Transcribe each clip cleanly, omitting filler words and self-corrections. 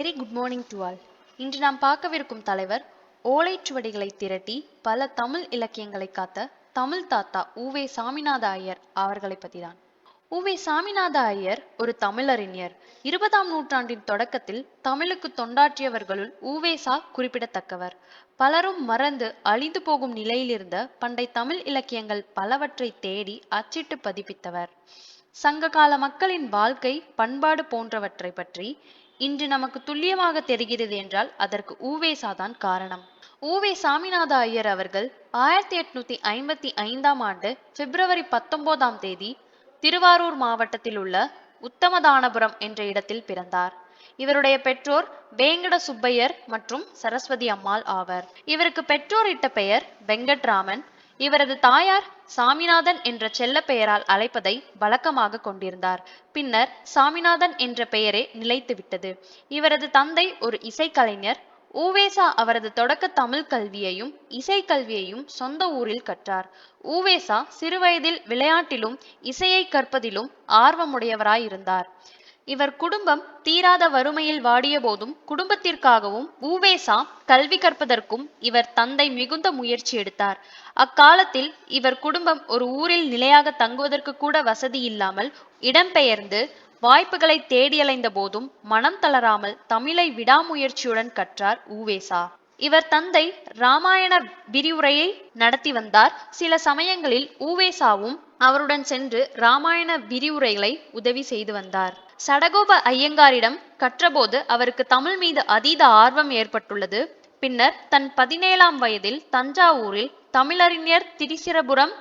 Very good morning to all. இன்று நாம் பார்க்கவிருக்கும் தலைவர் ஓலைச்சுவடிகளை திரட்டி பல தமிழ் இலக்கியங்களை காத்த தமிழ் தாத்தா உவே சாமிநாத ஐயர் அவர்களை பற்றி தான். உவே சாமிநாத ஐயர் ஒரு தமிழறிஞர். 20ஆம் நூற்றாண்டின் தொடக்கத்தில் தமிழுக்கு தொண்டாற்றியவர்களுள் உவேசா குறிப்பிடத்தக்கவர். பலரும் மறந்து அழிந்து போகும் நிலையிலிருந்த பண்டை தமிழ் இலக்கியங்கள் பலவற்றை தேடி அச்சிட்டு பதிப்பித்தவர். சங்ககால மக்களின் வாழ்க்கை பண்பாடு போன்றவற்றை பற்றி இன்று நமக்கு துல்லியமாக தெரிகிறது என்றால் அதற்கு உவேசாதான் காரணம். உவே சாமிநாத ஐயர் அவர்கள் 1855ஆம் ஆண்டு பிப்ரவரி 19ஆம் தேதி திருவாரூர் மாவட்டத்தில் உள்ள உத்தமதானபுரம் என்ற இடத்தில் பிறந்தார். இவருடைய பெற்றோர் வேங்கட சுப்பையர் மற்றும் சரஸ்வதி அம்மாள் ஆவர். இவருக்கு பெற்றோர் இட்ட பெயர் வெங்கட்ராமன். இவரது தாயார் சாமிநாதன் என்ற செல்ல பெயரால் அழைப்பதை வழக்கமாக கொண்டிருந்தார். பின்னர் சாமிநாதன் என்ற பெயரே நிலைத்துவிட்டது. இவரது தந்தை ஒரு இசைக்கலைஞர். உவேசா அவரது தொடக்க தமிழ் கல்வியையும் இசைக்கல்வியையும் சொந்த ஊரில் கற்றார். உவேசா சிறுவயதில் விளையாட்டிலும் இசையை கற்பதிலும் ஆர்வமுடையவராயிருந்தார். இவர் குடும்பம் தீராத வறுமையில் வாடிய போதும் குடும்பத்திற்காகவும் உவேசா கல்வி கற்பதற்கும் இவர் தந்தை மிகுந்த முயற்சி எடுத்தார். அக்காலத்தில் இவர் குடும்பம் ஒரு ஊரில் நிலையாக தங்குவதற்கு கூட வசதி இல்லாமல் இடம்பெயர்ந்து வாய்ப்புகளை தேடியலைந்த போதும் மனம் தளராமல் தமிழை விடாமுயற்சியுடன் கற்றார் உவேசா. இவர் தந்தை இராமாயண விரிவுரையை நடத்தி வந்தார். சில சமயங்களில் உவேசாவும் அவருடன் சென்று இராமாயண விரிவுரைகளை உதவி செய்து வந்தார். சடகோப ஐயங்காரிடம் கற்றபோது அவருக்கு தமிழ் மீது அதீத ஆர்வம் ஏற்பட்டுள்ளது. பின்னர் தன் 17ஆம் வயதில் தஞ்சாவூரில் தமிழறிஞர் திரிசிரபுரம்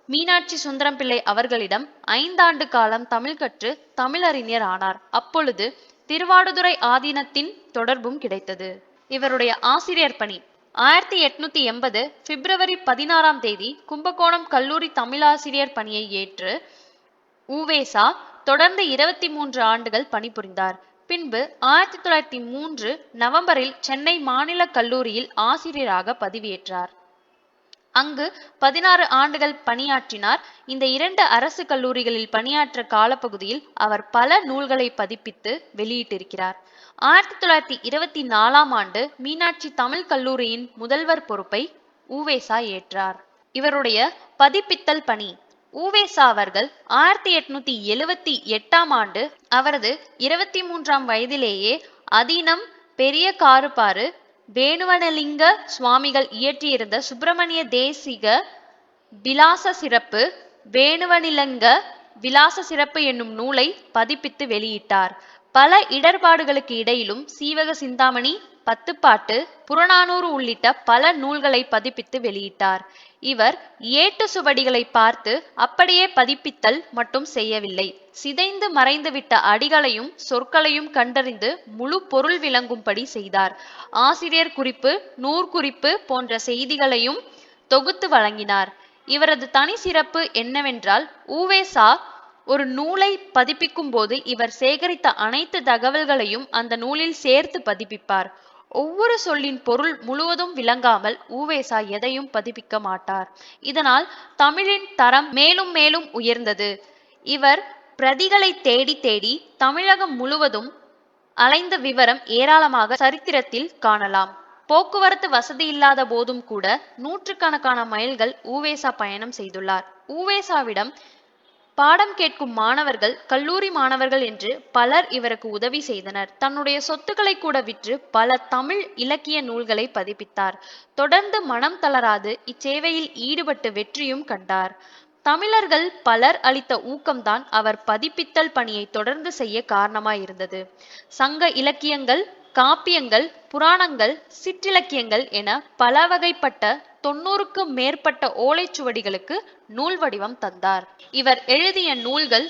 மீனாட்சி சுந்தரம் பிள்ளை அவர்களிடம் 5 ஆண்டு காலம் தமிழ் கற்று தமிழறிஞர் ஆனார். அப்பொழுது திருவாடுதுறை ஆதீனத்தின் தொடர்பும் கிடைத்தது. இவருடைய ஆசிரியர் பணி 1880 பிப்ரவரி 16ஆம் தேதி கும்பகோணம் கல்லூரி தமிழாசிரியர் பணியை ஏற்று உவேசா தொடர்ந்து 23 ஆண்டுகள் பணிபுரிந்தார். பின்பு 1903 நவம்பரில் சென்னை மாநில கல்லூரியில் ஆசிரியராக பதவியேற்றார். அங்கு 16 ஆண்டுகள் பணியாற்றினார். இந்த 2 அரசு கல்லூரிகளில் பணியாற்ற காலப்பகுதியில் அவர் பல நூல்களை பதிப்பித்து வெளியிட்டிருக்கிறார். 1924ஆம் ஆண்டு மீனாட்சி தமிழ் கல்லூரியின் முதல்வர் பொறுப்பை உவேசா ஏற்றார். இவருடைய பதிப்பித்தல் பணி உவேசா அவர்கள் 1878ஆம் ஆண்டு அவரது 23ஆம் வயதிலேயே அதீனம் பெரிய காருப்பாறு வேணுவனலிங்க சுவாமிகள் இயற்றியிருந்த சுப்பிரமணிய தேசிக விலாச சிறப்பு வேணுவனிலங்க விலாச சிறப்பு என்னும் நூலை பதிப்பித்து வெளியிட்டார். பல இடர்பாடுகளுக்கு இடையிலும் சீவக சிந்தாமணி, பத்துப்பாட்டு, புறநானூறு உள்ளிட்ட பல நூல்களை பதிப்பித்து வெளியிட்டார். இவர் ஏட்டு சுவடிகளை பார்த்து அப்படியே பதிப்பித்தல் மட்டும் செய்யவில்லை. சிதைந்து மறைந்துவிட்ட அடிகளையும் சொற்களையும் கண்டறிந்து முழு பொருள் விளங்கும்படி செய்தார். ஆசிரியர் குறிப்பு, நூற்குறிப்பு போன்ற செய்திகளையும் தொகுத்து வழங்கினார். இவரது தனி சிறப்பு என்னவென்றால் உவேசா ஒரு நூலை பதிப்பிக்கும் போது இவர் சேகரித்த அனைத்து தகவல்களையும் அந்த நூலில் சேர்த்து பதிப்பிப்பார். ஒவ்வொரு சொல்லின் பொருள் முழுவதும் விளங்காமல் உவேசா எதையும் பதிப்பிக்க மாட்டார். இதனால் தமிழின் தரம் மேலும் மேலும் உயர்ந்தது. இவர் பிரதிகளை தேடி தேடி தமிழகம் முழுவதும் அலைந்த விவரம் ஏராளமாக சரித்திரத்தில் காணலாம். போக்குவரத்து வசதி இல்லாத போதும் கூட நூற்றுக்கணக்கான மைல்கள் உவேசா பயணம் செய்துள்ளார். உவேசாவிடம் பாடம் கேட்கும் மாணவர்கள், கல்லூரி மாணவர்கள் என்று பலர் இவருக்கு உதவி செய்தனர். தன்னுடைய சொத்துக்களை கூட விற்று பல தமிழ் இலக்கிய நூல்களை பதிப்பித்தார். தொடர்ந்து மனம் தளராது இச்சேவையில் ஈடுபட்டு வெற்றியும் கண்டார். தமிழர்கள் பலர் அளித்த ஊக்கம்தான் அவர் பதிப்பித்தல் பணியை தொடர்ந்து செய்ய காரணமாயிருந்தது. சங்க இலக்கியங்கள், காப்பியங்கள், புராணங்கள், சிற்றிலக்கியங்கள் என பல வகைப்பட்ட 90க்கும் மேற்பட்ட ஓலைச்சுவடிகளுக்கு நூல் வடிவம் தந்தார். இவர் எழுதிய நூல்கள்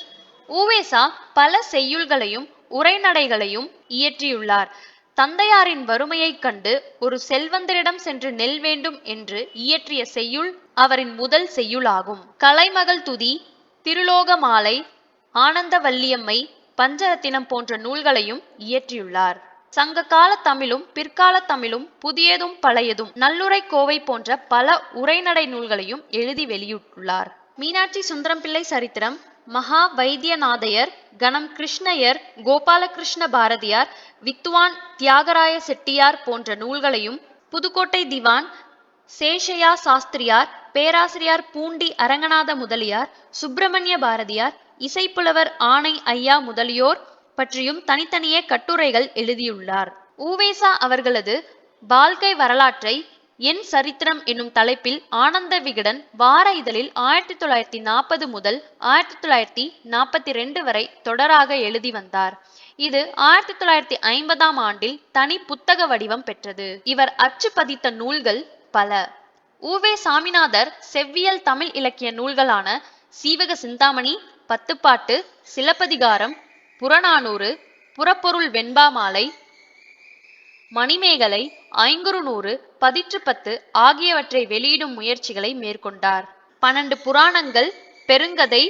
உவேசா பல செய்யுள்களையும் உரைநடைகளையும் இயற்றியுள்ளார். தந்தையாரின் வறுமையைக் கண்டு ஒரு செல்வந்தரிடம் சென்று நெல் வேண்டும் என்று இயற்றிய செய்யுள் அவரின் முதல் செய்யுளாகும். கலைமகள் துதி, திருலோக மாலை, ஆனந்தவல்லியம்மை, பஞ்சரத்தினம் போன்ற நூல்களையும் இயற்றியுள்ளார். சங்க கால தமிழும் பிற்கால தமிழும் புதியதும் பழையதும் நல்லுரை கோவை போன்ற பல உரைநடை நூல்களையும் எழுதி வெளியிட்டுள்ளார். மீனாட்சி சுந்தரம் பிள்ளை சரித்திரம், மகா வைத்தியநாதையர், கணம் கிருஷ்ணயர், கோபாலகிருஷ்ண பாரதியார், வித்துவான் தியாகராய செட்டியார் போன்ற நூல்களையும், புதுக்கோட்டை திவான் சேஷையா சாஸ்திரியார், பேராசிரியர் பூண்டி அரங்கநாத முதலியார், சுப்பிரமணிய பாரதியார், இசைப்புலவர் ஆணை ஐயா முதலியோர் பற்றியும் தனித்தனியே கட்டுரைகள் எழுதியுள்ளார். உவேசா அவர்களது வாழ்க்கை வரலாற்றை என் சரித்திரம் என்னும் தலைப்பில் ஆனந்த விகடன் வார இதழில் 1940 முதல் 1942 வரை தொடராக எழுதி வந்தார். இது 1950ஆம் ஆண்டில் தனி புத்தக வடிவம் பெற்றது. இவர் அச்சு பதித்த நூல்கள் பல. உவே சாமிநாதர் செவ்வியல் தமிழ் இலக்கிய நூல்களான சீவக சிந்தாமணி, பத்துப்பாட்டு, சிலப்பதிகாரம், புறநானூறு, புறப்பொருள் வெண்பா மாலை, மணிமேகலை, ஐங்குறுநூறு, பதிற்றுப்பத்து ஆகியவற்றை வெளியிடும் முயற்சிகளை மேற்கொண்டார். 12 புராணங்கள், பெருங்கதை,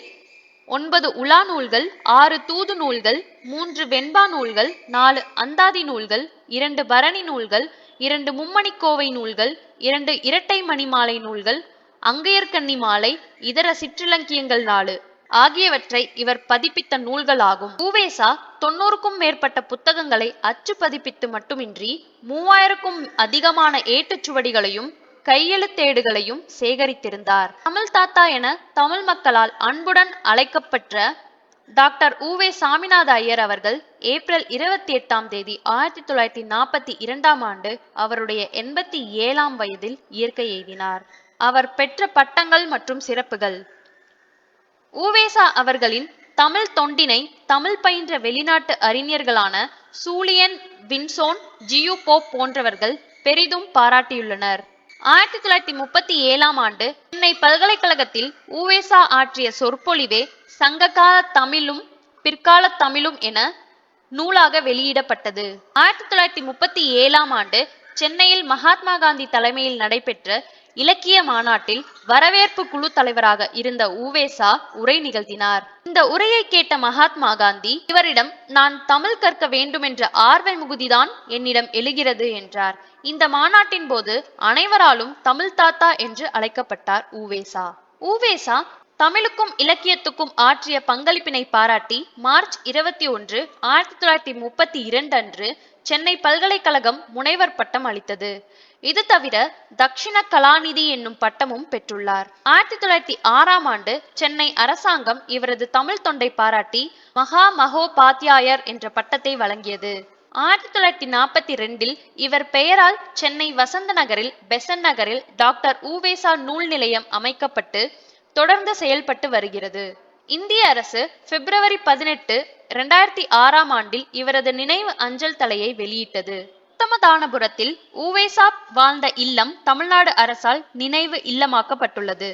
9 உலா நூல்கள், 6 தூது நூல்கள், 3 வெண்பா நூல்கள், 4 அந்தாதி நூல்கள், 2 பரணி நூல்கள், 2 மும்மணிக்கோவை நூல்கள், 2 இரட்டை மணிமாலை நூல்கள், அங்கையர்கண்ணி மாலை, இதர சிற்றிலக்கியங்கள் 4 ஆகியவற்றை இவர் பதிப்பித்த நூல்களாகும். உவேசா 90க்கும் மேற்பட்ட புத்தகங்களை அச்சு பதிப்பித்து மட்டுமின்றி 3000க்கும் அதிகமான ஏட்டுச்சுவடிகளையும் கையெழுத்தேடுகளையும் சேகரித்திருந்தார். தமிழ் தாத்தா என தமிழ் மக்களால் அன்புடன் அழைக்கப்பட்ட டாக்டர் உவே சாமிநாத ஐயர் அவர்கள் ஏப்ரல் 28ஆம் தேதி 1942ஆம் ஆண்டு அவருடைய 87ஆம் வயதில் இயற்கை எய்தினார். அவர் பெற்ற பட்டங்கள் மற்றும் சிறப்புகள். உவேசா அவர்களின் தமிழ் தொண்டினை தமிழ் பயின்ற வெளிநாட்டு அறிஞர்களான சூலியன் வின்சோன், ஜியு போப் போன்றவர்கள் பெரிதும் பாராட்டியுள்ளனர். 1937ஆம் ஆண்டு சென்னை பல்கலைக்கழகத்தில் உவேசா ஆற்றிய சொற்பொழிவே சங்ககால தமிழும் பிற்கால தமிழும் என நூலாக வெளியிடப்பட்டது. 1937ஆம் ஆண்டு சென்னையில் மகாத்மா காந்தி தலைமையில் நடைபெற்ற இலக்கிய மாநாட்டில் வரவேற்பு குழு தலைவராக இருந்த உவேசா உரை நிகழ்த்தினார். இந்த உரையை கேட்ட மகாத்மா காந்தி இவரிடம், நான் தமிழ் கற்க வேண்டுமென்ற ஆர்வ மிகுதிதான் என்னிடம் எழுகிறது என்றார். இந்த மாநாட்டின் போது அனைவராலும் தமிழ் தாத்தா என்று அழைக்கப்பட்டார் உவேசா. உவேசா தமிழுக்கும் இலக்கியத்துக்கும் ஆற்றிய பங்களிப்பினை பாராட்டி மார்ச் 21, 1932 அன்று சென்னை பல்கலைக்கழகம் முனைவர் பட்டம் அளித்தது. இது தவிர தக்ஷிண கலாநிதி என்னும் பட்டமும் பெற்றுள்ளார். 1906ஆம் ஆண்டு சென்னை அரசாங்கம் இவரது தமிழ் தொண்டை பாராட்டி மகா மகோபாத்தியாயர் என்ற பட்டத்தை வழங்கியது. 1942இல் இவர் பெயரால் சென்னை வசந்த நகரில் பெசன் நகரில் டாக்டர் உவேசா நூல் நிலையம் அமைக்கப்பட்டு தொடர்ந்து செயல்பட்டு வருகிறது. இந்திய அரசு பிப்ரவரி 18, 2006ஆம் ஆண்டில் இவரது நினைவு அஞ்சல் தலையை வெளியிட்டது. உத்தமதானபுரத்தில் உவேசா வாழ்ந்த இல்லம் தமிழ்நாடு அரசால் நினைவு இல்லமாக்கப்பட்டுள்ளது.